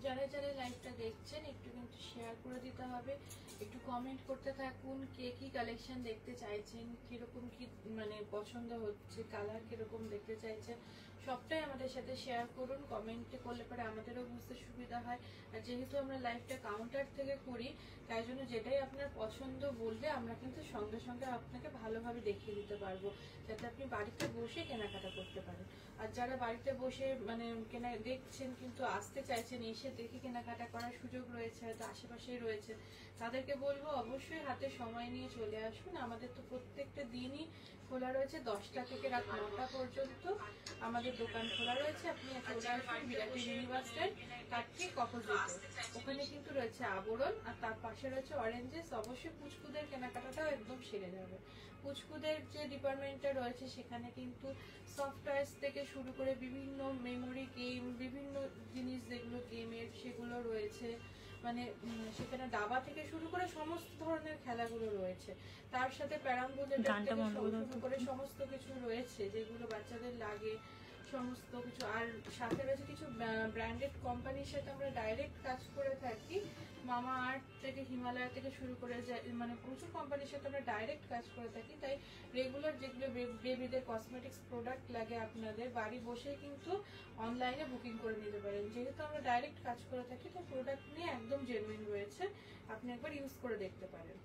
যারা যারা লাইভটা দেখছেন একটু কিন্তু শেয়ার করে দিতে হবে, একটু কমেন্ট করতে থাকুন কে কি কালেকশন দেখতে চাইছেন, কিরকম কি মানে পছন্দ হচ্ছে, কালার কিরকম দেখতে চাইছেন, সবটাই আমাদের সাথে শেয়ার করুন। কমেন্টে করলে পরে আমাদেরও বুঝতে সুবিধা হয়। আর যেহেতু আমরা লাইভটা কাউন্টার থেকে করি তাই জন্য যেটাই আপনার পছন্দ বললে আমরা কিন্তু সঙ্গে সঙ্গে আপনাকে ভালোভাবে দেখিয়ে দিতে পারবো, যাতে আপনি বাড়িতে বসে কেনাকাটা করতে পারেন। আর যারা বাড়িতে বসে মানে কেনা দেখছেন কিন্তু আসতে চাইছেন, এসে দেখে কেনাকাটা করার সুযোগ রয়েছে, হয়তো আশেপাশেই রয়েছে, তাদেরকে বলবো অবশ্যই হাতে সময় নিয়ে চলে আসুন। আমাদের তো প্রত্যেকটা দিনই খোলা রয়েছে, 10টা থেকে রাত 9টা পর্যন্ত আমাদের দোকান খোলা রয়েছে। আপনি চলে আসুন বিরাটি ইউনিভার্সিটি, তার ঠিক অপোজিটে ওখানে কিন্তু রয়েছে আবরণ, আর তার পাশে রয়েছে অরেঞ্জেস। অবশ্যই পুচকুদের কেনাকাটাটাও একদম সেরে যাবে। পুচকুদের যে ডিপার্টমেন্টটা রয়েছে সেখানে কিন্তু সফটওয়্যার থেকে শুরু করে বিভিন্ন মেমোরি গেম, বিভিন্ন জিনিস যেগুলো গেমের সেগুলো রয়েছে, মানে সেখানে দাবা থেকে শুরু করে সমস্ত ধরনের খেলাগুলো রয়েছে। তার সাথে প্যারাম্বোলের থেকে শুরু করে সমস্ত কিছু রয়েছে যেগুলো বাচ্চাদের লাগে সমস্ত কিছু। আর সাথে রয়েছে কিছু ব্র্যান্ডেড কোম্পানির সাথে আমরা ডাইরেক্ট কাজ করে থাকি, মামা আর্থ থেকে হিমালয় থেকে শুরু করে মানে প্রচুর কোম্পানির সাথে আমরা ডাইরেক্ট কাজ করে থাকি। তাই রেগুলার যেগুলো বেবিদের কসমেটিক্স প্রোডাক্ট লাগে আপনাদের বাড়ি বসে কিন্তু অনলাইনে বুকিং করে নিতে পারেন। যেহেতু আমরা ডাইরেক্ট কাজ করে থাকি তো প্রোডাক্ট নিয়ে একদম জেনুইন রয়েছে, আপনি একবার ইউজ করে দেখতে পারেন।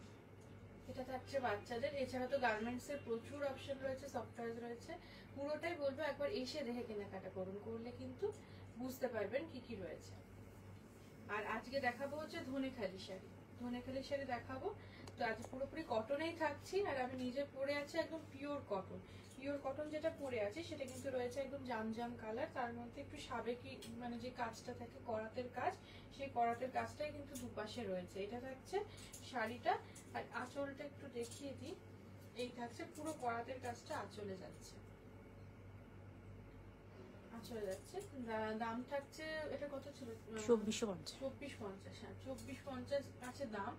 এটা থাকছে বাচ্চাদের। এছাড়া তো গার্মেন্টসের প্রচুর অপশন রয়েছে, সফটওয়্যার রয়েছে। পুরোটাই বলবো একবার এসে দেখে কেনাকাটা করুন, করলে কিন্তু বুঝতে পারবেন কি কি রয়েছে। আর আজকে দেখাবো হচ্ছে ধনেখালি শাড়ি, ধনেখালি শাড়ি দেখাবো। তো আজ পুরোপুরি কটনেই থাকছি, আর আমি নিজে পরে আছি একদম পিওর কটন। পিওর কটন যেটা পরে আছে সেটা কিন্তু রয়েছে একদম জামজাম কালার, তার মধ্যে একটু সাবেকি মানে যে কাজটা থাকে করাতের কাজ, সেই করাতের কাজটাই কিন্তু দুপাশে রয়েছে। এটা থাকছে শাড়িটা। আর আঁচলটা একটু দেখিয়ে দিই, এই থাকছে পুরো করাতের কাজটা আঁচলে যাচ্ছে, চলে যাচ্ছে। দাম থাকছে, এটা কত ছিল? 2450। হ্যাঁ 2450 আছে দাম।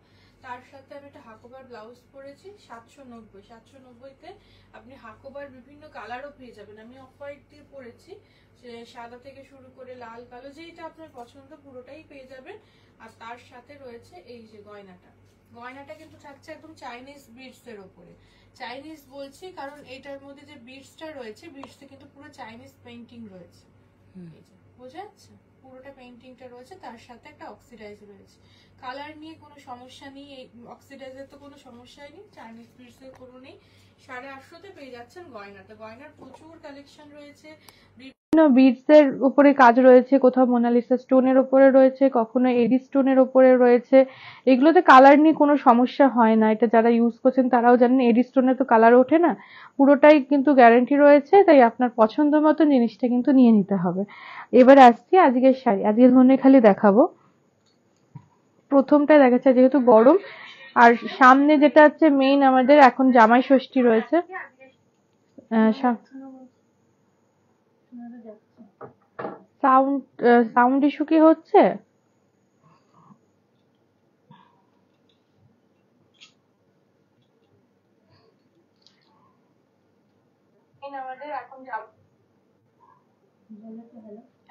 তার সাথে আমি একটা হাকোবার ব্লাউজ পরেছি 790। 790তে আপনি হাকোবার বিভিন্ন কালারও পেয়ে যাবেন। আমি অফ হোয়াইট দিয়ে পরেছি, সাদা থেকে শুরু করে লাল কালো যেটা আপনার পছন্দ পুরোটাই পেয়ে যাবেন। আর তার সাথে রয়েছে এই যে গয়নাটা, গয়নাটা কিন্তু থাকছে একদম চাইনিজ বিডস এর উপরে। চাইনিজ বলছি কারণ এটার মধ্যে যে বিডসটা রয়েছে, বিডসে কিন্তু পুরো চাইনিজ পেইন্টিং রয়েছে, বোঝা যাচ্ছে? পুরোটা পেইন্টিংটা রয়েছে, তার সাথে একটা অক্সিডাইজ রয়েছে। কালার নিয়ে কোনো সমস্যা নেই, এই অক্সিডাইজের তো কোনো সমস্যাই নেই, চাইনিজ বিডসের কোনো নেই। 850তে পেয়ে যাচ্ছেন গয়নাটা। গয়নার প্রচুর কালেকশন রয়েছে, বিডস এর উপরে কাজ রয়েছে, কোথাও মোনালিসা স্টোনের উপরে রয়েছে, কখনো এডি স্টোনের উপরে রয়েছে। এগুলোতে কালার নিয়ে কোনো সমস্যা হয় না, এটা যারা ইউজ করছেন তারাও জানেন। এডি স্টোনে তো কালার ওঠে না, পুরোটাই কিন্তু গ্যারান্টি রয়েছে। তাই আপনার পছন্দ মতো জিনিসটা কিন্তু নিয়ে নিতে হবে। এবার আসছি আজকের শাড়ি, আজকে ধনেখালি দেখাবো। প্রথমটা দেখাচ্ছে যেহেতু গরম, আর সামনে যেটা হচ্ছে মেইন আমাদের এখন জামাই ষষ্ঠী রয়েছে। সাউন্ড ইস্যু কি হচ্ছে?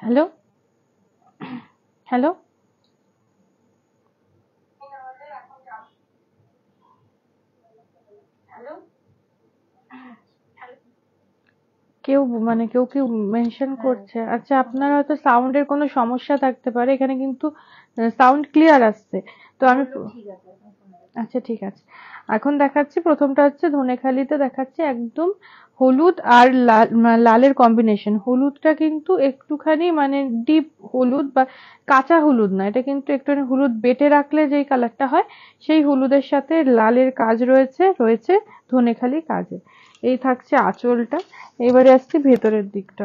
হ্যালো হ্যালো, কেউ মানে কেউ কেউ মেনশন করছে। আচ্ছা, আপনার হয়তো সাউন্ডের কোনো সমস্যা থাকতে পারে, এখানে কিন্তু সাউন্ড ক্লিয়ার আসছে। তো আমি আচ্ছা ঠিক আছে, এখন দেখাচ্ছি। প্রথমটা হচ্ছে ধনেখালিতে দেখাচ্ছে একদম হলুদ আর লালের কম্বিনেশন। হলুদটা কিন্তু একটুখানি মানে ডিপ হলুদ বা কাঁচা হলুদ না, এটা কিন্তু একটুখানি হলুদ বেটে রাখলে যেই কালারটা হয় সেই হলুদের সাথে লালের কাজ রয়েছে রয়েছে ধনেখালি কাজে। এই থাকছে আঁচলটা। এবারে আসছি ভেতরের দিকটা।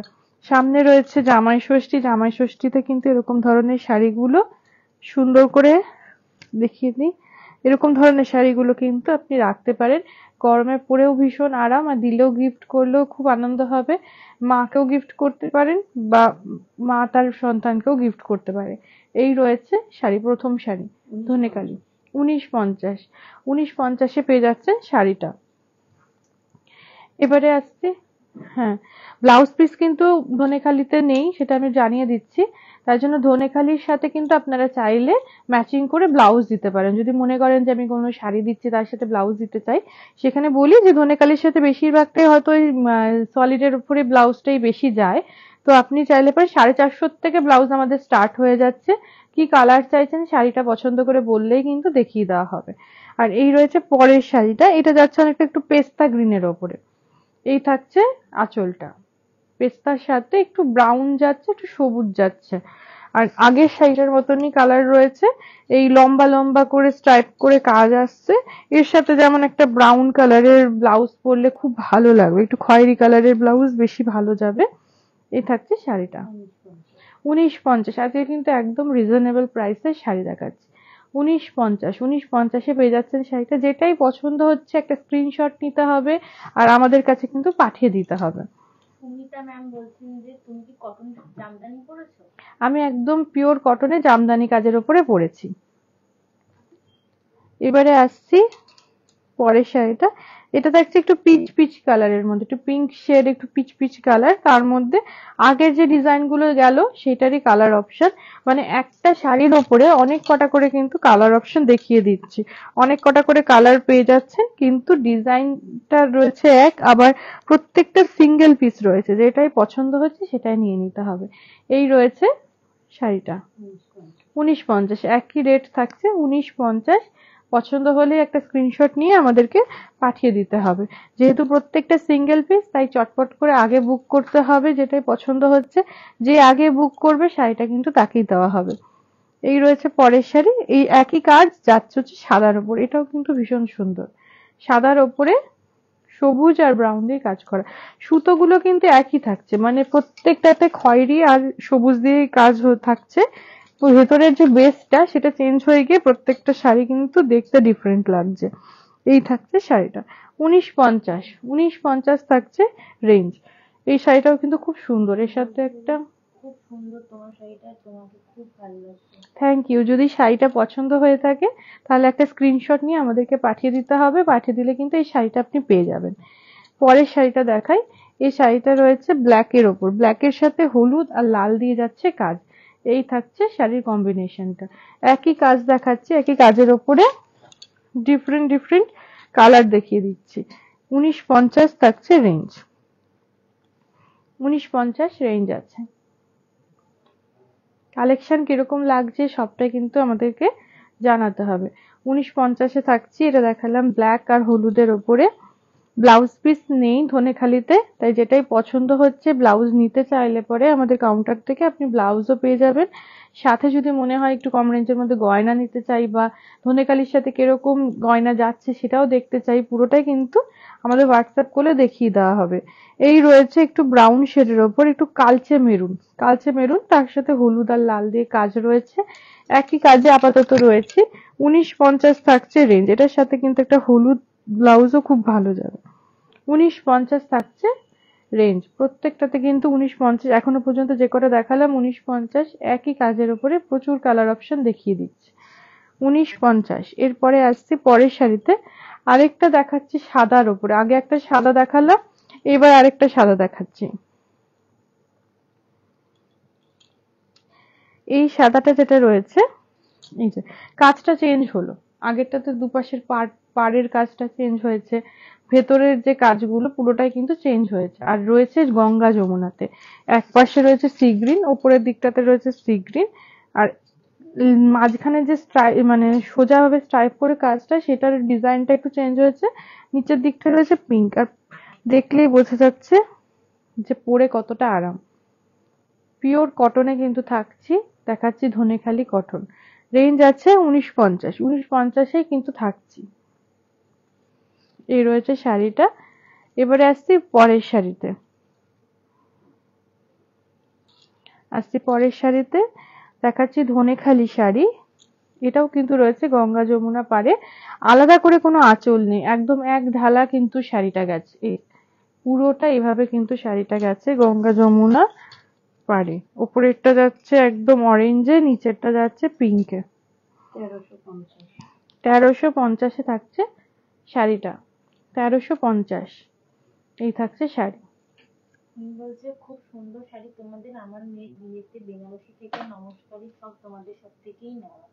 সামনে রয়েছে জামাই ষষ্ঠী। জামাই ষষ্ঠীতে কিন্তু এরকম ধরনের শাড়িগুলো সুন্দর করে দেখিয়ে দিই, এরকম ধরনের শাড়িগুলো কিন্তু আপনি রাখতে পারেন। গরমে পরেও ভীষণ আরাম, আর দিলেও গিফট করলেও খুব আনন্দ হবে। মাকেও গিফট করতে পারেন বা মা তার সন্তানকেও গিফট করতে পারে। এই রয়েছে শাড়ি, প্রথম শাড়ি ধনেখালি 1950। 1950-এ পেয়ে যাচ্ছেন শাড়িটা। এবারে আসছে হ্যাঁ, ব্লাউজ পিস কিন্তু ধনেখালিতে নেই, সেটা আমি জানিয়ে দিচ্ছি। তার জন্য ধনেখালির সাথে কিন্তু আপনারা চাইলে ম্যাচিং করে ব্লাউজ দিতে পারেন। যদি মনে করেন যে আমি কোনো শাড়ি দিচ্ছি তার সাথে ব্লাউজ দিতে চাই, সেখানে বলি যে ধনেখালির সাথে বেশিরভাগটাই হয়তো ওই সলিডের উপরে ব্লাউজটাই বেশি যায়। তো আপনি চাইলে পরে 450 থেকে ব্লাউজ আমাদের স্টার্ট হয়ে যাচ্ছে। কি কালার চাইছেন শাড়িটা পছন্দ করে বললেই কিন্তু দেখিয়ে দেওয়া হবে। আর এই রয়েছে পরের শাড়িটা, এটা যাচ্ছে অনেকটা একটু পেস্তা গ্রিনের ওপরে। এই থাকছে আঁচলটা, পেস্তার সাথে একটু ব্রাউন যাচ্ছে, একটু সবুজ যাচ্ছে। আর আগের শাড়িটার মতনই কালার রয়েছে, এই লম্বা লম্বা করে স্ট্রাইপ করে কাজ আসছে। এর সাথে যেমন একটা ব্রাউন কালারের ব্লাউজ পরলে খুব ভালো লাগবে, একটু খয়েরি কালারের ব্লাউজ বেশি ভালো যাবে। এই থাকছে শাড়িটা 1950। আজকে কিন্তু একদম রিজনেবল প্রাইসে শাড়ি দেখাচ্ছি। 1950, 1950-এ পেয়ে যাচ্ছেন শাড়িটা। যেটাই পছন্দ হচ্ছে একটা স্ক্রিনশট নিতে হবে আর আমাদের কাছে কিন্তু পাঠিয়ে দিতে হবে। সুমিতা ম্যাম বলছেন যে তুমি কি কটন জামদানি পরেছো? আমি একদম পিওর কটনে জামদানি কাজের উপরে পরেছি। এবারে আসছি পরের শাড়িটা। এটা দেখছি একটু পিচ পিচ কালারের মধ্যে, একটু পিঙ্ক শেড, একটু পিচ পিচ কালার। তার মধ্যে আগের যে ডিজাইন গুলো গেল সেটারই কালার অপশন। মানে একটা শাড়ির ওপরে অনেক কটা করে কিন্তু কালার অপশন দেখিয়ে দিচ্ছি, অনেক কটা করে কালার পেয়ে যাচ্ছেন, কিন্তু ডিজাইনটা রয়েছে এক, আবার প্রত্যেকটা সিঙ্গেল পিস রয়েছে, যেটাই পছন্দ হচ্ছে সেটাই নিয়ে নিতে হবে। এই রয়েছে শাড়িটা 1950, একই রেট থাকছে 1950। পছন্দ হলে একটা স্ক্রিনশট নিয়ে আমাদেরকে পাঠিয়ে দিতে হবে। যেহেতু প্রত্যেকটা সিঙ্গেল পিস, তাই চটপট করে আগে বুক করতে হবে, যেটাই পছন্দ হচ্ছে। যে আগে বুক করবে শাড়িটা কিন্তু তাকেই দেওয়া হবে। এই রয়েছে পরের শাড়ি, এই একই কাজ যাচ্ছে হচ্ছে সাদার উপর। এটাও কিন্তু ভীষণ সুন্দর, সাদার ওপরে সবুজ আর ব্রাউন দিয়ে কাজ করা। সুতোগুলো কিন্তু একই থাকছে, মানে প্রত্যেকটাতে খয়েরি আর সবুজ দিয়ে কাজ থাকছে। তো ভেতরের যে বেসটা সেটা চেঞ্জ হয়ে গিয়ে প্রত্যেকটা শাড়ি কিন্তু দেখতে ডিফারেন্ট লাগছে। এই থাকছে শাড়িটা 1950। 1950 থাকছে রেঞ্জ। এই শাড়িটাও কিন্তু খুব সুন্দর, এর সাথে একটা খুব সুন্দর তোমার শাড়িটা, তোমাকে খুব ভালো লাগছে। Thank you. যদি শাড়িটা পছন্দ হয়ে থাকে তাহলে একটা স্ক্রিনশট নিয়ে আমাদেরকে পাঠিয়ে দিতে হবে, পাঠিয়ে দিলে কিন্তু এই শাড়িটা আপনি পেয়ে যাবেন। পরের শাড়িটা দেখাই। এই শাড়িটা রয়েছে ব্ল্যাকের ওপর, ব্ল্যাকের সাথে হলুদ আর লাল দিয়ে যাচ্ছে কাজ। এই থাকছে শাড়ির কম্বিনেশনটা। একই কাজ দেখাচ্ছে, একই কাজের ওপরে ডিফারেন্ট ডিফারেন্ট কালার দেখিয়ে দিচ্ছি। 1950 থাকছে রেঞ্জ, 1950 রেঞ্জ আছে। কালেকশন কিরকম লাগছে সবটাই কিন্তু আমাদেরকে জানাতে হবে। 1950-এ থাকছি, এটা দেখালাম ব্ল্যাক আর হলুদের ওপরে। ব্লাউজ পিস নেই ধনেখালিতে, তাই যেটাই পছন্দ হচ্ছে ব্লাউজ নিতে চাইলে পরে আমাদের কাউন্টার থেকে আপনি ব্লাউজও পেয়ে যাবেন। সাথে যদি মনে হয় একটু কম রেঞ্জের মধ্যে গয়না নিতে চাই বা ধনেখালির সাথে কিরকম গয়না যাচ্ছে সেটাও দেখতে চাই, পুরোটাই কিন্তু আমাদের হোয়াটসঅ্যাপ করে দেখিয়ে দেওয়া হবে। এই রয়েছে একটু ব্রাউন শেডের ওপর একটু কালচে মেরুন, কালচে মেরুন, তার সাথে হলুদ আর লাল দিয়ে কাজ রয়েছে। একই কাজে আপাতত রয়েছে। 1950 থাকছে রেঞ্জ। এটার সাথে কিন্তু একটা হলুদ ব্লাউজও খুব ভালো যাবে। 1950 থাকছে রেঞ্জ। প্রত্যেকটাতে কিন্তু 1950, এখনো পর্যন্ত যে কটা দেখালাম 1950, একই কাজের উপরে প্রচুর কালার অপশন দেখিয়ে দিচ্ছে। 1950। এরপরে আসছি পরের শাড়িতে, আরেকটা দেখাচ্ছি সাদার উপরে। আগে একটা সাদা দেখালাম, এবার আরেকটা সাদা দেখাচ্ছি। এই সাদাটা যেটা রয়েছে, এই যে কাজটা চেঞ্জ হলো, আগেরটাতে দুপাশের পাড়ের কাজটা চেঞ্জ হয়েছে, ভেতরের যে কাজগুলো পুরোটাই কিন্তু চেঞ্জ হয়েছে। আর রয়েছে গঙ্গা যমুনাতে, এক পাশে রয়েছে সি গ্রিন, ওপরের দিকটাতে রয়েছে সি গ্রিন, আর মাঝখানে যে মানে সোজাভাবে স্ট্রাইপ করে কাজটা, সেটার ডিজাইনটা একটু চেঞ্জ হয়েছে। নিচের দিকটা রয়েছে পিঙ্ক, আর দেখলেই বোঝা যাচ্ছে যে পরে কতটা আরাম। পিওর কটনে কিন্তু থাকছি, দেখাচ্ছি ধনেখালি কটন। রেঞ্জ আছে 1950, 1950-এই কিন্তু থাকছি। এই রয়েছে শাড়িটা। এবারে আসছি পরের শাড়িতে, দেখাচ্ছি ধনেখালি শাড়ি। এটাও কিন্তু রয়েছে গঙ্গা যমুনা পাড়ে, আলাদা করে কোনো আঁচল নেই, একদম এক ঢালা কিন্তু শাড়িটা গেছে। পুরোটা এভাবে কিন্তু শাড়িটা গেছে গঙ্গা যমুনা পাড়ে। উপরেরটা যাচ্ছে একদম অরেঞ্জে, নিচেরটা যাচ্ছে পিঙ্কে। 1350-এ থাকছে শাড়িটা, 1350। এই থাকছে শাড়ি। তুমি বলছে খুব সুন্দর শাড়ি তোমাদের, আমার মেয়ের বিয়েতে বেনারসি থেকে নমস্কারই সব তোমাদের সব থেকেই নেওয়া।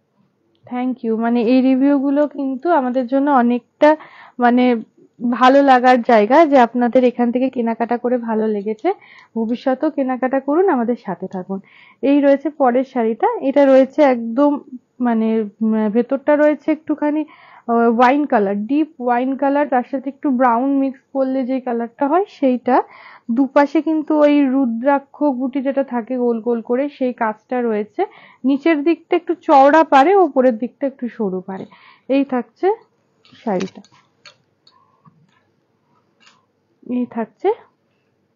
Thank you. মানে এই রিভিউ গুলো কিন্তু আমাদের জন্য অনেকটা মানে ভালো লাগার জায়গা, যে আপনাদের এখান থেকে কেনাকাটা করে ভালো লেগেছে। ভবিষ্যতেও কেনাকাটা করুন, আমাদের সাথে থাকুন। এই রয়েছে পরের শাড়িটা, এটা রয়েছে একদম মানে ভেতরটা রয়েছে একটুখানি wine colour, deep wine colour, তার সাথে একটু ব্রাউন মিক্স করলে যে কালারটা হয় সেইটা। দুপাশে কিন্তু ওই রুদ্রাক্ষ বুটি যেটা থাকে গোল গোল করে সেই কাজটা রয়েছে। নিচের দিকটা একটু চওড়া পারে, উপরের দিকটা একটু সরু পারে। এই থাকছে শাড়িটা, এই থাকছে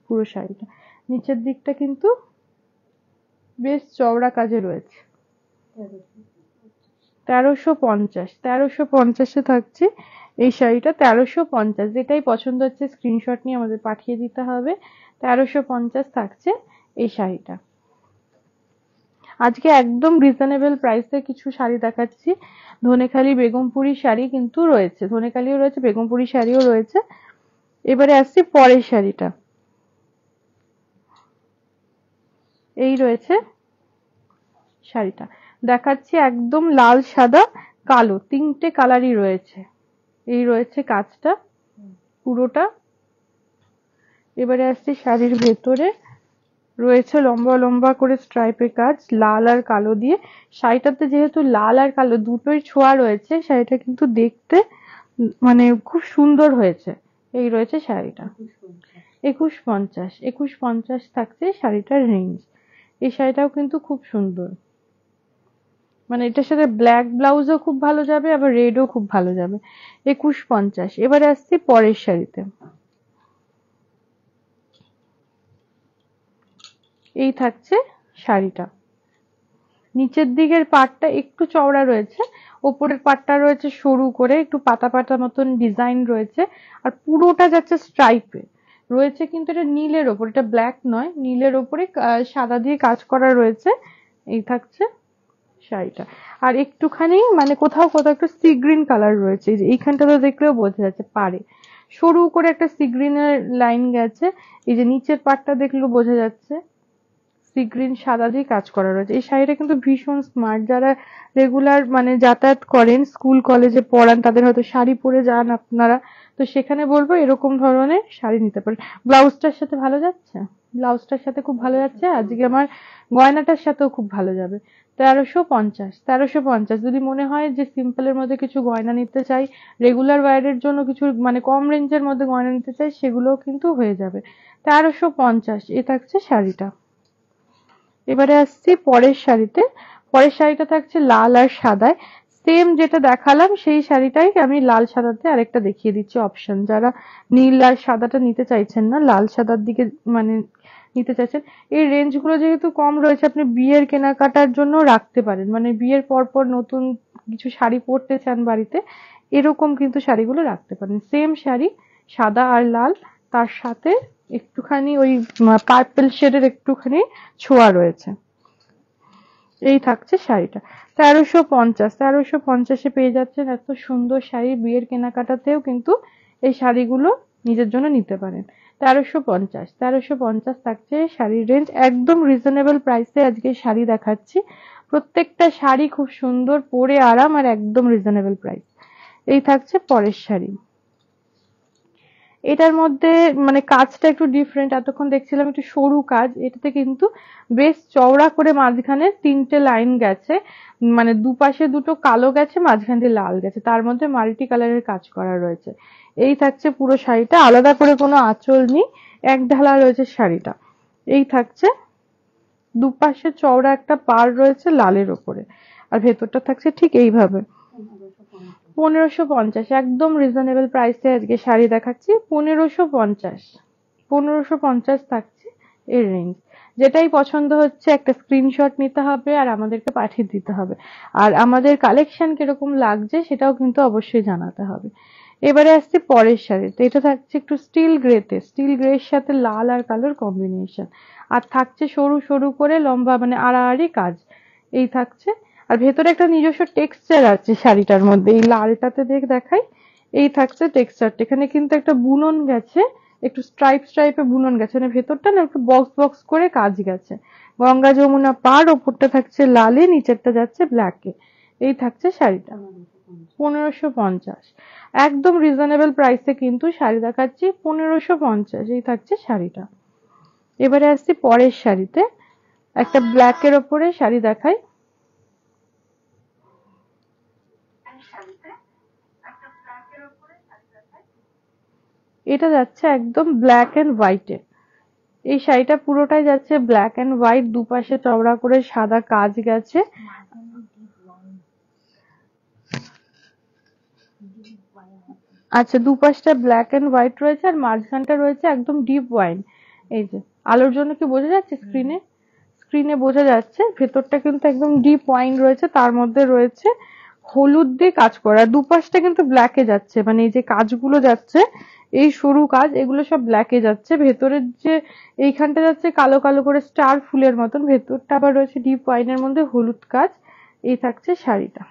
পুরো শাড়িটা। নিচের দিকটা কিন্তু বেশ চওড়া কাজে রয়েছে। 1350, 1350-এ থাকছে এই শাড়িটা। 1350, যেটাই পছন্দ হচ্ছে স্ক্রিনশট নিয়ে আমাদের পাঠিয়ে দিতে হবে। 1350 থাকছে এই শাড়িটা। আজকে একদম রিজনেবল প্রাইসে কিছু শাড়ি দেখাচ্ছি। ধনেখালি বেগমপুরি শাড়ি কিন্তু রয়েছে, ধনেখালিও রয়েছে, বেগমপুরি শাড়িও রয়েছে। এবারে আসছি পরের শাড়িটা। এই রয়েছে শাড়িটা, দেখাচ্ছি একদম লাল সাদা কালো, তিনটে কালারই রয়েছে। এই রয়েছে কাজটা পুরোটা। এবারে আসছি শাড়ির ভেতরে, রয়েছে লম্বা লম্বা করে স্ট্রাইপের কাজ লাল আর কালো দিয়ে। শাড়িটাতে যেহেতু লাল আর কালো দুটোই ছোঁয়া রয়েছে, শাড়িটা কিন্তু দেখতে মানে খুব সুন্দর হয়েছে। এই রয়েছে শাড়িটা। 2150, 2150 থাকছে শাড়িটার রেঞ্জ। এই শাড়িটাও কিন্তু খুব সুন্দর, মানে এটার সাথে ব্ল্যাক ব্লাউজও খুব ভালো যাবে, আবার রেডও খুব ভালো যাবে। 2150। এবারে আসছি পরের শাড়িতে। এই থাকছে শাড়িটা। নিচের দিকের পাটটা একটু চওড়া রয়েছে, ওপরের পাটটা রয়েছে সরু করে একটু পাতা পাতা মতন ডিজাইন রয়েছে, আর পুরোটা যাচ্ছে স্ট্রাইপে রয়েছে। কিন্তু এটা নীলের ওপর, এটা ব্ল্যাক নয়, নীলের ওপরে সাদা দিয়ে কাজ করা রয়েছে। এই থাকছে শাড়িটা। আর একটুখানি মানে কোথাও কোথাও একটু সি গ্রিন কালার রয়েছে, এই যে এইখানটাতে দেখলেও বোঝা যাচ্ছে পারে সরু করে একটা সি গ্রিনের লাইন গেছে। এই যে নিচের পাটটা দেখলেও বোঝা যাচ্ছে সি গ্রিন সাদা দিয়ে কাজ করা রয়েছে। এই শাড়িটা কিন্তু ভীষণ স্মার্ট। যারা রেগুলার মানে যাতায়াত করেন, স্কুল কলেজে পড়ান, তাদের হয়তো শাড়ি পরে যান আপনারা, তো সেখানে বলবো এরকম ধরনের শাড়ি নিতে পারেন। ব্লাউজটার সাথে ভালো যাচ্ছে, ব্লাউজটার সাথে খুব ভালো যাচ্ছে। আজকে আমার গয়নাটার সাথেও খুব ভালো যাবে। 1350, 1350। যদি মনে হয় যে সিম্পলের মধ্যে কিছু গয়না নিতে চাই, রেগুলার ওয়্যারের জন্য কিছু মানে কম রেঞ্জের মধ্যে গয়না নিতে চাই, সেগুলোও কিন্তু হয়ে যাবে। 1350 এ থাকছে শাড়িটা। এবারে আসছি পরের শাড়িতে। পরের শাড়িটা থাকছে লাল আর সাদায়। সেম যেটা দেখালাম সেই শাড়িটাই আমি লাল সাদাতে আরেকটা দেখিয়ে দিচ্ছি অপশন। যারা নীল আর সাদাটা নিতে চাইছেন না, লাল সাদার দিকে মানে নিতে চাইছেন, এই রেঞ্জ গুলো যেহেতু কম রয়েছে, আপনি বিয়ের কেনাকাটার জন্য রাখতে পারেন। মানে বিয়ের পর পর নতুন কিছু শাড়ি পরতে চান বাড়িতে, এরকম কিন্তু শাড়িগুলো রাখতে পারেন। সেম শাড়ি, সাদা আর লাল, তার সাথে একটুখানি ওই পার্পল শেডের একটুখানি ছোঁয়া রয়েছে। এই থাকছে শাড়িটা। 1350, 1350-এ পেয়ে যাচ্ছেন এত সুন্দর শাড়ি। বিয়ের কেনাকাটাতেও কিন্তু এই শাড়িগুলো নিজের জন্য নিতে পারেন। 1350, 1350 থাকছে শাড়ির রেঞ্জ। একদম রিজনেবল প্রাইসে আজকে শাড়ি দেখাচ্ছি। প্রত্যেকটা শাড়ি খুব সুন্দর, পরে আরাম, আর একদম রিজনেবল প্রাইস। এই থাকছে পরের শাড়ি। এটার মধ্যে মানে কাজটা একটু ডিফারেন্ট। এতক্ষণ দেখছিলাম একটু সরু কাজ, এটাতে কিন্তু বেশ চওড়া করে মাঝখানে তিনটে লাইন গেছে, মানে দুপাশে দুটো কালো গেছে, মাঝখান দিয়ে লাল গেছে, তার মধ্যে মাল্টি কালারের কাজ করা রয়েছে। এই থাকছে পুরো শাড়িটা, আলাদা করে কোনো আঁচল নেই, এক ঢালা রয়েছে শাড়িটা। এই থাকছে দুপাশে চওড়া একটা পাড় রয়েছে লালের ওপরে, আর ভেতরটা থাকছে ঠিক এইভাবে। 1550, একদম রিজনেবল প্রাইসে আজকে শাড়ি দেখাচ্ছি। 1550, 1550 থাকছে এর রেঞ্জ। যেটাই পছন্দ হচ্ছে একটা স্ক্রিনশট নিতে হবে আর আমাদেরকে পাঠিয়ে দিতে হবে। আর আমাদের কালেকশন কিরকম লাগছে সেটাও কিন্তু অবশ্যই জানাতে হবে। এবারে আসছি পরের শাড়িতে। এটা থাকছে একটু স্টিল গ্রেতে, স্টিল গ্রের সাথে লাল আর কালোর কম্বিনেশন, আর থাকছে সরু সরু করে লম্বা মানে আড়াআড়ি কাজ। এই থাকছে, আর ভেতরে একটা নিজস্ব টেক্সচার আছে শাড়িটার মধ্যে। এই লালটাতে দেখাই, এই থাকছে টেক্সচারটা। এখানে কিন্তু একটা বুনন গেছে একটু স্ট্রাইপ স্ট্রাইপে বুনন গেছে, মানে ভেতরটা না একটু বক্স বক্স করে কাজ গেছে। গঙ্গা যমুনা পাড়, ওপরটা থাকছে লালে, নিচেরটা যাচ্ছে ব্ল্যাকে। এই থাকছে শাড়িটা 1550। একদম রিজনেবল প্রাইসে কিন্তু শাড়ি দেখাচ্ছি 1550, এই থাকছে শাড়িটা। এবারে আসছি পরের শাড়িতে, একটা ব্ল্যাকের ওপরে শাড়ি দেখাই। এটা যাচ্ছে একদম ব্ল্যাক এন্ড হোয়াইটে। এই শাড়িটা পুরোটাই যাচ্ছে ব্ল্যাক এন্ড হোয়াইট, দুপাশে চওড়া করে সাদা কাজ গেছে। আচ্ছা, দুপাশটা ব্ল্যাক এন্ড হোয়াইট রয়েছে আর মাঝখানটা রয়েছে একদম ডিপ ওয়াইন। এই যে আলোর জন্য কি বোঝা যাচ্ছে স্ক্রিনে? স্ক্রিনে বোঝা যাচ্ছে। ভেতরটা কিন্তু একদম ডিপ ওয়াইন রয়েছে, তার মধ্যে রয়েছে হলুদ দিয়ে কাজ করা। দুপাশটা কিন্তু ব্ল্যাকে যাচ্ছে, মানে এই যে কাজগুলো যাচ্ছে, এই সরু কাজ, এগুলো সব ব্ল্যাকে যাচ্ছে। ভেতরের যে এইখানটা যাচ্ছে কালো কালো করে স্টার ফুলের মতন, ভেতরটা আবার রয়েছে ডিপ ওয়াইনের মধ্যে হলুদ কাজ। এই থাকছে শাড়িটা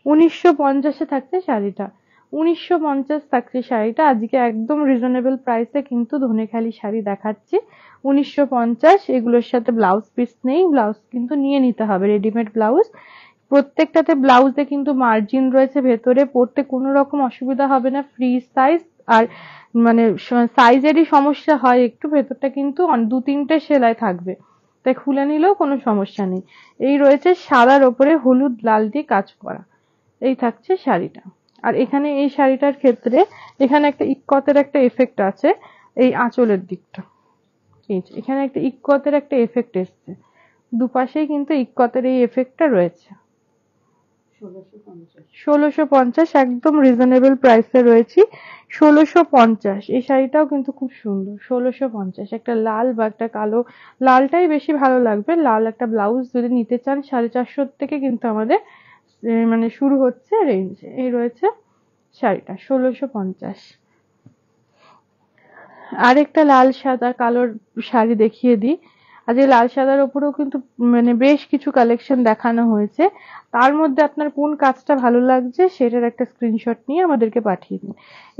1950-এ থাকছে শাড়িটা। 1950 থাকছে শাড়িটা। আজকে একদম রিজনেবল প্রাইসে কিন্তু ধনেখালি শাড়ি দেখাচ্ছি 1950। এগুলোর সাথে ব্লাউজ পিস নেই, ব্লাউজ কিন্তু নিয়ে নিতে হবে, রেডিমেড ব্লাউজ। প্রত্যেকটাতে ব্লাউজে কিন্তু মার্জিন রয়েছে ভেতরে, পরতে কোনো রকম অসুবিধা হবে না, ফ্রি সাইজ। আর মানে সাইজেরই সমস্যা হয় একটু, ভেতরটা কিন্তু 2-3টে সেলাই থাকবে, তাই খুলে নিলেও কোনো সমস্যা নেই। এই রয়েছে সাদার ওপরে হলুদ লাল দিয়ে কাজ করা। এই থাকছে শাড়িটা। আর এখানে এই শাড়িটার ক্ষেত্রে এখানে একটা ইক্কতের একটা এফেক্ট আছে এই আঁচলের দিকটা। এখানে একটা ইক্কতের একটা এফেক্ট এসছে, দুপাশেই কিন্তু ইক্কতের এই এফেক্টটা রয়েছে। 1650 একদম রিজনেবল প্রাইসে রয়েছি 1650। এই শাড়িটাও কিন্তু খুব সুন্দর। 1650 একটা লাল বা একটা কালো, লালটাই বেশি ভালো লাগবে। লাল একটা ব্লাউজ যদি নিতে চান 450 থেকে কিন্তু আমাদের মানে শুরু হচ্ছে রেঞ্জ। এই রয়েছে শাড়িটা 1650। আরেকটা লাল সাদা কালোর শাড়ি দেখিয়ে দিই। আজ এই লাল সাদার উপরেও কিন্তু মানে বেশ কিছু কালেকশন দেখানো হয়েছে, তার মধ্যে আপনার কোন কাজটা ভালো লাগছে সেটার একটা স্ক্রিনশট নিয়ে আমাদেরকে পাঠিয়ে দিন।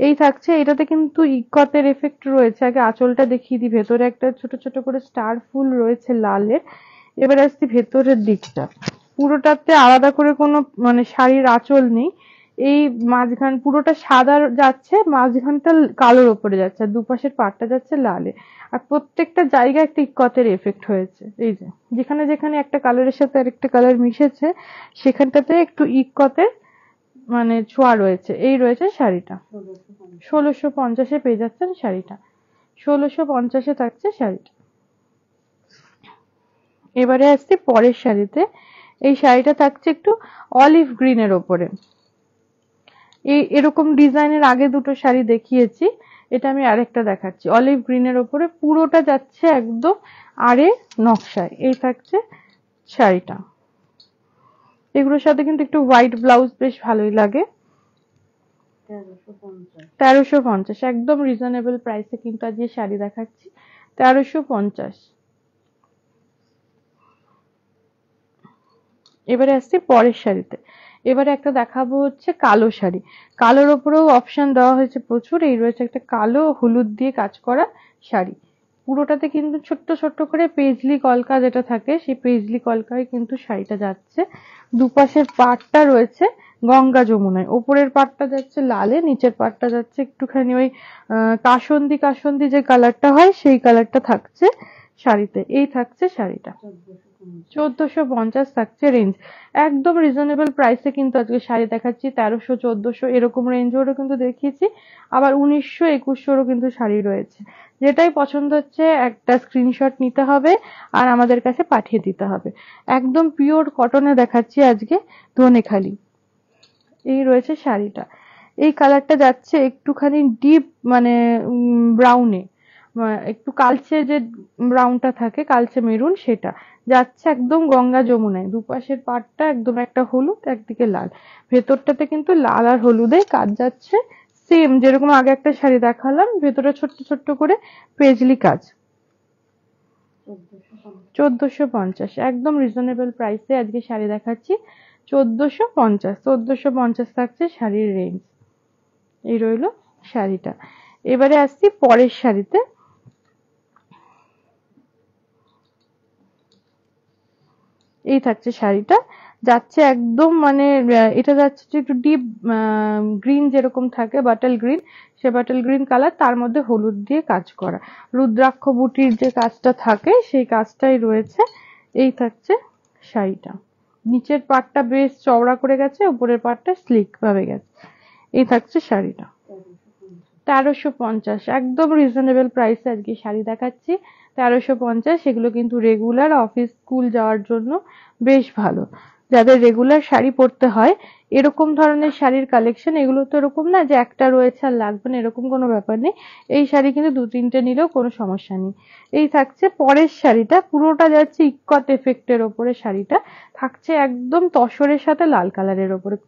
এই থাকছে, এটাতে কিন্তু ইক্কতের এফেক্ট রয়েছে। আগে আঁচলটা দেখিয়ে দিই। ভেতরে একটা ছোট ছোট করে স্টার ফুল রয়েছে লালের। এবার আসছি ভেতরের দিকটা, পুরোটাতে আলাদা করে কোনো মানে শাড়ির আঁচল নেই। এই মাঝখান পুরোটা সাদা যাচ্ছে, মাঝখানটা কালোর ওপরে যাচ্ছে, আর দুপাশের পাটটা যাচ্ছে লালে। আর প্রত্যেকটা জায়গায় একটা ইক্কতের এফেক্ট হয়েছে। এই যে যেখানে যেখানে একটা কালারের সাথে আরেকটা কালার মিশেছে সেখানটাতে একটু ইক্কতের মানে ছোঁয়া রয়েছে। এই রয়েছে শাড়িটা 1650-এ পেয়ে যাচ্ছেন শাড়িটা। 1650-এ থাকছে শাড়িটা। এবারে আসছি পরের শাড়িতে। এই শাড়িটা থাকছে একটু অলিভ গ্রিনের ওপরে। এই এরকম ডিজাইনের আগে দুটো শাড়ি দেখিয়েছি, এটা আমি আরেকটা দেখাচ্ছি অলিভ গ্রিনের ওপরে, পুরোটা যাচ্ছে একদম আরে নকশায়। এই থাকছে শাড়িটা। এগুলোর সাথে কিন্তু একটু হোয়াইট ব্লাউজ বেশ ভালোই লাগে। 1350 একদম রিজনেবল প্রাইসে কিন্তু আজ এই শাড়ি দেখাচ্ছি 1350। এবারে আসছি পরের শাড়িতে। এবারে একটা দেখাবো হচ্ছে কালো শাড়ি। কালোর ওপরেও অপশন দেওয়া হয়েছে প্রচুর। এই রয়েছে একটা কালো হলুদ দিয়ে কাজ করা শাড়ি। পুরোটাতে কিন্তু ছোট্ট ছোট্ট করে পেজলি কলকা যেটা থাকে, সেই পেজলি কলকায় কিন্তু শাড়িটা যাচ্ছে। দুপাশের পাটটা রয়েছে গঙ্গা যমুনায়, ওপরের পাটটা যাচ্ছে লালে, নিচের পাটটা যাচ্ছে একটুখানি ওই কাসন্দি কাসন্দি যে কালারটা হয় সেই কালারটা থাকছে শাড়িতে। এই থাকছে শাড়িটা 1450 থাকছে রেঞ্জ। একদম রিজনেবল প্রাইসে কিন্তু আজকে শাড়ি দেখাচ্ছি। 1300-1400 এরকম রেঞ্জেরও কিন্তু দেখিয়েছি, আবার 1900-2100-ও কিন্তু শাড়ি রয়েছে। যেটাই পছন্দ হচ্ছে একটা স্ক্রিনশট নিতে হবে আর আমাদের কাছে পাঠিয়ে দিতে হবে। একদম পিওর কটনে দেখাচ্ছি আজকে ধনেখালি। এই রয়েছে শাড়িটা। এই কালারটা যাচ্ছে একটুখানি ডিপ মানে ব্রাউনে, একটু কালচে যে ব্রাউনটা থাকে, কালচে মেরুন, সেটা যাচ্ছে একদম গঙ্গা যমুনায়। দুপাশের পাটটা একদম একটা হলুদ একদিকে লাল, ভেতরটাতে কিন্তু লাল আর হলুদে কাজ যাচ্ছে সেম যেরকম আগে একটা শাড়ি দেখালাম, ভেতরে ছোট্ট ছোট্ট করে পেজলি কাজ। 1450 একদম রিজনেবল প্রাইসে আজকে শাড়ি দেখাচ্ছি 1450। 1450 থাকছে শাড়ির রেঞ্জ। এই রইলো শাড়িটা। এবারে আসছি পরের শাড়িতে। এই থাকছে শাড়িটা, যাচ্ছে একদম মানে এটা যাচ্ছে যে একটু ডিপ গ্রিন যেরকম থাকে বাটল গ্রিন, সে বাটল গ্রিন কালার, তার মধ্যে হলুদ দিয়ে কাজ করা, রুদ্রাক্ষ বুটির যে কাজটা থাকে সেই কাজটাই রয়েছে। এই থাকছে শাড়িটা, নিচের পাটটা বেশ চওড়া করে গেছে, উপরের পাটটা স্লিক ভাবে গেছে। এই থাকছে শাড়িটা 1350, একদম রিজনেবল প্রাইসে আজকে শাড়ি দেখাচ্ছি। 1350, এগুলো কিন্তু রেগুলার অফিস স্কুল যাওয়ার জন্য বেশ ভালো। যাদের রেগুলার শাড়ি পরতে হয়, এরকম ধরনের শাড়ির কালেকশন, এগুলো তো এরকম না যে একটা রয়েছে আর লাগবে না, এরকম কোনো ব্যাপার নেই। এই শাড়ি কিন্তু 2-3টে নিলেও কোনো সমস্যা নেই। এই থাকছে পরের শাড়িটা, পুরোটা যাচ্ছে ইক্কত এফেক্টের ওপরে, শাড়িটা থাকছে একদম তসরের সাথে লাল কালারের ওপরে।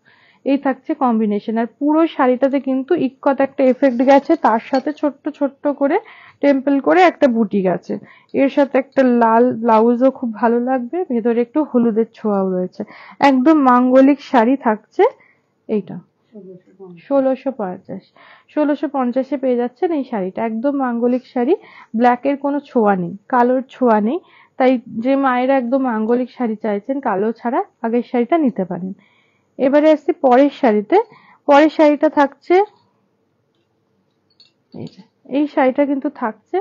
এই থাকছে কম্বিনেশন, আর পুরো শাড়িটাতে কিন্তু ইক্কত একটা এফেক্ট গেছে, তার সাথে ছোট্ট ছোট্ট করে টেম্পল করে একটা বুটি গেছে, এর সাথে একটা লাল ব্লাউজও খুব ভালো লাগবে, ভেতরে একটু হলুদের ছোঁয়াও রয়েছে, একদম মাঙ্গলিক শাড়ি থাকছে এইটা। 1650, 1650-এ পেয়ে যাচ্ছেন এই শাড়িটা, একদম মাঙ্গলিক শাড়ি, ব্ল্যাকের কোনো ছোঁয়া নেই, কালোর ছোঁয়া নেই। তাই যে মায়েরা একদম মাঙ্গলিক শাড়ি চাইছেন কালো ছাড়া, আগের শাড়িটা নিতে পারেন। এবারে আসছি পরের শাড়িতে। পরের শাড়িটা থাকছে এই শাড়িটা কিন্তু থাকছে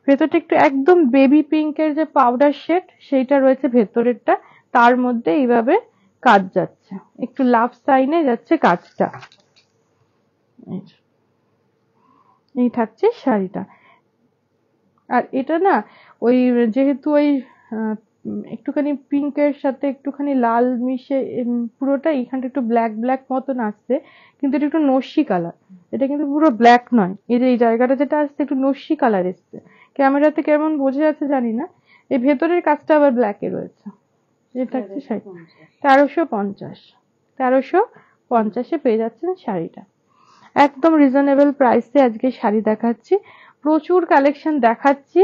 ভেতরটা একটু একদম বেবি পিঙ্কের যে পাউডার শেড সেইটা রয়েছে ভেতরেরটা, তার মধ্যে এইভাবে কাজ যাচ্ছে, একটু লাভ সাইনে যাচ্ছে কাজটা। এই থাকছে শাড়িটা। আর এটা না ওই যেহেতু ওই একটুখানি পিঙ্কের সাথে একটুখানি লাল মিশে পুরোটা এইখানটা একটু ব্ল্যাক ব্ল্যাক মতন আসছে, কিন্তু এটা একটু নস্যি কালার, এটা কিন্তু পুরো ব্ল্যাক নয়, এই যে এই জায়গাটা যেটা আসছে একটু নস্যি কালার এসছে, ক্যামেরাতে কেমন বোঝা যাচ্ছে জানি না, এই ভেতরের কাজটা আবার ব্ল্যাকে রয়েছে। এটা হচ্ছে শাড়ি 1350, 1350-এ পেয়ে যাচ্ছেন শাড়িটা, একদম রিজনেবল প্রাইসে আজকে শাড়ি দেখাচ্ছি। প্রচুর কালেকশন দেখাচ্ছি,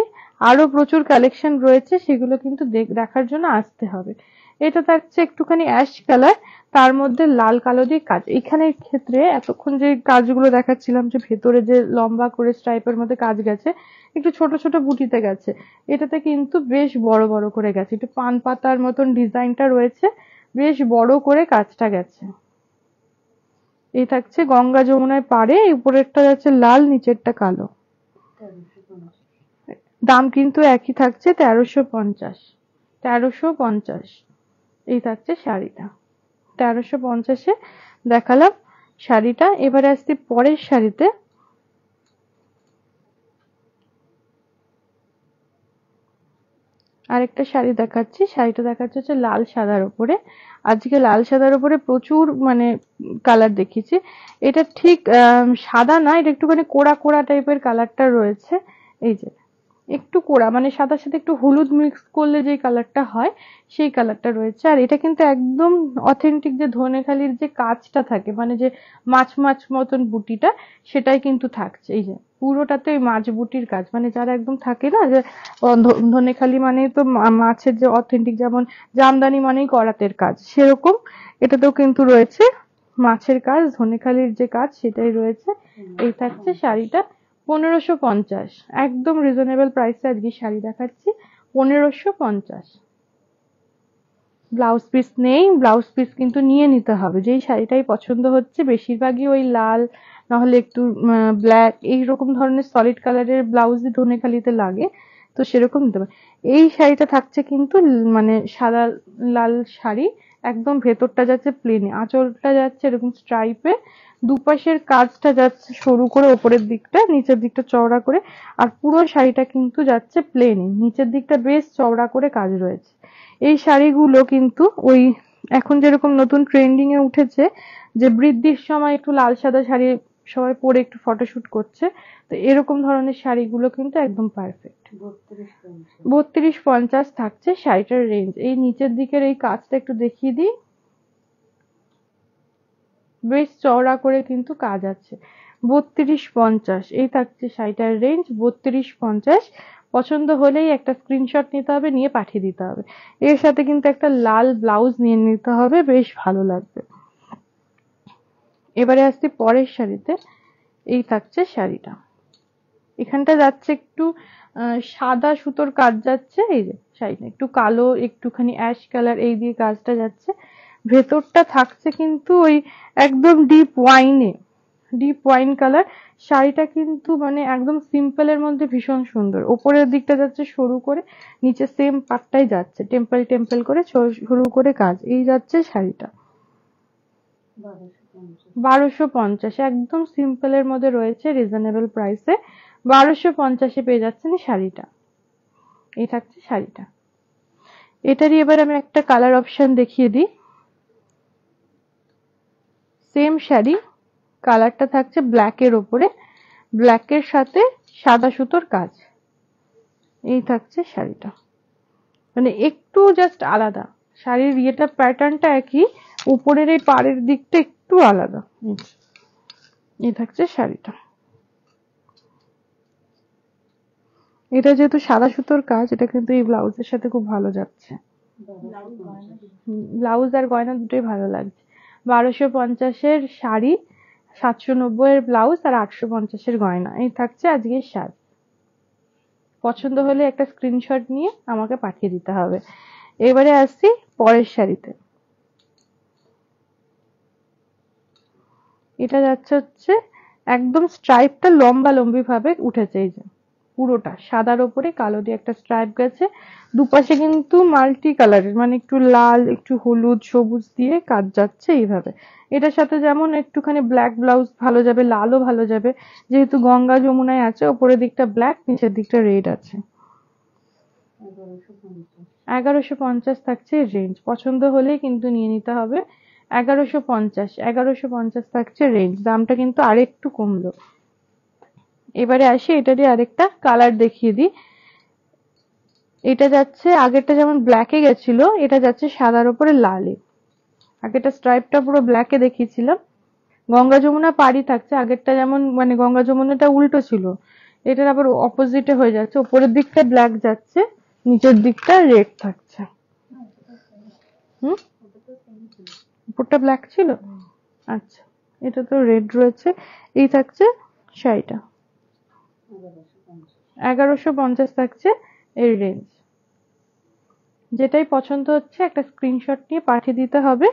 আরো প্রচুর কালেকশন রয়েছে, সেগুলো কিন্তু দেখার জন্য আসতে হবে। এটা থাকছে একটুখানি অ্যাশ কালার, তার মধ্যে লাল কালো দিয়ে কাজ। এখানে ক্ষেত্রে এতক্ষণ যে কাজগুলো দেখাচ্ছিলাম যে ভেতরে যে লম্বা করে স্ট্রাইপের মধ্যে কাজ গেছে, একটু ছোট ছোট বুটিতে গেছে, এটাতে কিন্তু বেশ বড় বড় করে গেছে, একটু পান পাতার মতন ডিজাইনটা রয়েছে, বেশ বড় করে কাজটা গেছে। এই থাকছে গঙ্গা যমুনার পাড়ে, উপরেরটা যাচ্ছে লাল, নিচেরটা কালো। দাম কিন্তু একই থাকছে 1350, 1350। এই থাকছে শাড়িটা 1350-এ দেখালাম শাড়িটা। এবারে আসছি পরের শাড়িতে। আরেকটা শাড়ি দেখাচ্ছি, শাড়িটা দেখাচ্ছে হচ্ছে লাল সাদার উপরে। আজকে লাল সাদার উপরে প্রচুর মানে কালার দেখিয়েছি। এটা ঠিক সাদা না, এটা একটুখানি কোড়া কোড়া টাইপের কালারটা রয়েছে, এই যে একটু কোড়া মানে সাদার সাথে একটু হলুদ মিক্স করলে যে কালারটা হয় সেই কালারটা রয়েছে। আর এটা কিন্তু একদম অথেন্টিক যে ধনেখালির যে কাজটা থাকে, মানে যে মাছ মাছ মতন বুটিটা, সেটাই কিন্তু থাকছে। এই যে পুরোটাতে ওই মাছ বুটির কাজ, মানে যারা একদম থাকে না যে ধনেখালি মানে তো মাছের যে অথেন্টিক, যেমন জামদানি মানেই করাতের কাজ, সেরকম এটাতেও কিন্তু রয়েছে মাছের কাজ, ধনেখালির যে কাজ সেটাই রয়েছে। এই থাকছে শাড়িটা 1550, একদম রিজনেবল প্রাইসে আজকে শাড়ি দেখাচ্ছি 1550। ব্লাউজ পিস নেই, ব্লাউজ পিস কিন্তু নিয়ে নিতে হবে, যেই শাড়িটাই পছন্দ হচ্ছে, বেশিরভাগই ওই লাল নাহলে একটু ব্ল্যাক এইরকম ধরনের সলিড কালারের ব্লাউজই ধনেখালিতে লাগে, তো সেরকম নিতে হবে। এই শাড়িটা থাকছে কিন্তু মানে সাদা লাল শাড়ি, একদম ভেতরটা যাচ্ছে প্লেনে, আঁচলটা যাচ্ছে এরকম স্ট্রাইপে, দুপাশের কাজটা যাচ্ছে সরু করে ওপরের দিকটা, নিচের দিকটা চওড়া করে, আর পুরো শাড়িটা কিন্তু যাচ্ছে প্লেনে, নিচের দিকটা বেশ চওড়া করে কাজ রয়েছে। এই শাড়িগুলো কিন্তু ওই এখন যেরকম নতুন ট্রেন্ডিং এ উঠেছে যে বৃদ্ধির সময় একটু লাল সাদা শাড়ি সবাই পরে একটু ফটোশুট করছে, তো এরকম ধরনের শাড়িগুলো কিন্তু একদম পারফেক্ট। 3250 থাকছে শাড়িটার রেঞ্জ। এই নিচের দিকের এই কাজটা একটু দেখিয়ে দিই, বেশ চওড়া করে কিন্তু কাজ আছে। 3250, এই থাকছে শাড়িটার রেঞ্জ 3250। পছন্দ হলেই একটা স্ক্রিনশট নিতে হবে, নিয়ে পাঠিয়ে দিতে হবে। এর সাথে কিন্তু একটা লাল ব্লাউজ নিয়ে নিতে হবে, বেশ ভালো লাগবে। এবারে আসছি পরের শাড়িতে। এই থাকছে শাড়িটা। এখানটা যাচ্ছে একটু সাদা সুতোর কাজ যাচ্ছে, এই যে শাড়িটা একটু কালো একটুখানি অ্যাশ কালার এই দিয়ে কাজটা যাচ্ছে। ভেতরটা থাকছে কিন্তু ওই একদম ডিপ ওয়াইন কালার। শাড়িটা কিন্তু মানে একদম সিম্পল এর মধ্যে ভীষণ সুন্দর। উপরের দিকটা যাচ্ছে সরু করে, নিচে সেম পাটটাই যাচ্ছে টেম্পল টেম্পল করে সরু করে কাজ, এই যাচ্ছে শাড়িটা। 1250 একদম সিম্পল এর মধ্যে রয়েছে, রিজনেবল প্রাইসে 1250 পেয়ে যাচ্ছেন এই শাড়িটা। এই থাকছে শাড়িটা। এটারই এবার আমি একটা কালার অপশন দেখিয়ে দিই। সেম শাড়ি, কালারটা থাকছে ব্ল্যাক এর ওপরে, ব্ল্যাকের সাথে সাদা সুতোর কাজ। এই থাকছে শাড়িটা, মানে একটু জাস্ট আলাদা। শাড়ির ইয়েটা প্যাটার্নটা একই, উপরের এই পাড়ের দিকটা একটু আলাদা। এই থাকছে শাড়িটা। এটা যেহেতু সাদা সুতোর কাজ, এটা কিন্তু এই ব্লাউজের সাথে খুব ভালো যাচ্ছে। ব্লাউজ আর গয়না দুটোই ভালো লাগছে। 1250 শাড়ি, 790 ব্লাউজ আর 850 গয়না। এই থাকছে আজকের সাজ। পছন্দ হলে একটা স্ক্রিনশট নিয়ে আমাকে পাঠিয়ে দিতে হবে। এবারে আসছি পরের শাড়িতে। এটা যাচ্ছে হচ্ছে একদম স্ট্রাইপটা লম্বা লম্বি ভাবে উঠেছে, এই যে পুরোটা সাদার ওপরে কালো দিয়ে একটা স্ট্রাইপ গেছে। দুপাশে কিন্তু মাল্টি কালারের, মানে একটু লাল একটু হলুদ সবুজ দিয়ে কাজ যাচ্ছে এইভাবে। এটার সাথে যেমন একটুখানি ব্ল্যাক ব্লাউজ ভালো যাবে, লালও ভালো যাবে, যেহেতু গঙ্গা যমুনায় আছে। ওপরের দিকটা ব্ল্যাক, নিচের দিকটা রেড আছে। 1150 থাকছে রেঞ্জ। পছন্দ হলে কিন্তু নিয়ে নিতে হবে। 1150 থাকছে রেঞ্জ। দামটা কিন্তু আরেকটু কমলো। এবারে আসি এটারই আরেকটা কালার দেখিয়ে দিই। এটা যাচ্ছে, আগেরটা যেমন ব্ল্যাকে গেছিল, এটা যাচ্ছে সাদার উপরে লালে। আগেরটা স্ট্রাইপটা পুরো ব্ল্যাকে দেখিয়েছিলাম। গঙ্গা যমুনা পাড়ি থাকছে। আগেরটা যেমন মানে গঙ্গা যমুনাটা উল্টো ছিল, এটার আবার অপোজিটে হয়ে যাচ্ছে। উপরের দিকটা ব্ল্যাক যাচ্ছে, নিচের দিকটা রেড থাকছে। উপরটা ব্ল্যাক ছিল, আচ্ছা এটা তো রেড রয়েছে। এই থাকছে শাড়িটা, 1150 থাকছে এর রেঞ্জ। যেটাই পছন্দ হচ্ছে একটা স্ক্রিনশট নিয়ে পাঠিয়ে দিতে হবে।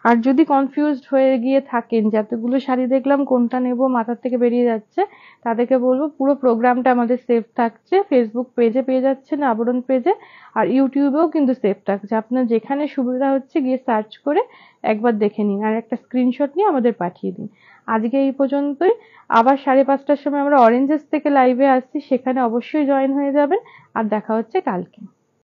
আর যদি কনফিউজড হয়ে গিয়ে থাকেন যে এতগুলো শাড়ি দেখলাম কোনটা নেব মাথার থেকে বেরিয়ে যাচ্ছে, তাদেরকে বলবো পুরো প্রোগ্রামটা আমাদের সেভ থাকছে। ফেসবুক পেজে পেয়ে যাচ্ছেন, আবরণ পেজে, আর ইউটিউবেও কিন্তু সেভ থাকছে। আপনার যেখানে সুবিধা হচ্ছে গিয়ে সার্চ করে একবার দেখে নিন, আর একটা স্ক্রিনশট নিয়ে আমাদের পাঠিয়ে দিন। আজকে এই পর্যন্তই। আবার 5:30টার সময় আমরা অরেঞ্জেস থেকে লাইভে আসছি, সেখানে অবশ্যই জয়েন হয়ে যাবেন। আর দেখা হচ্ছে কালকে।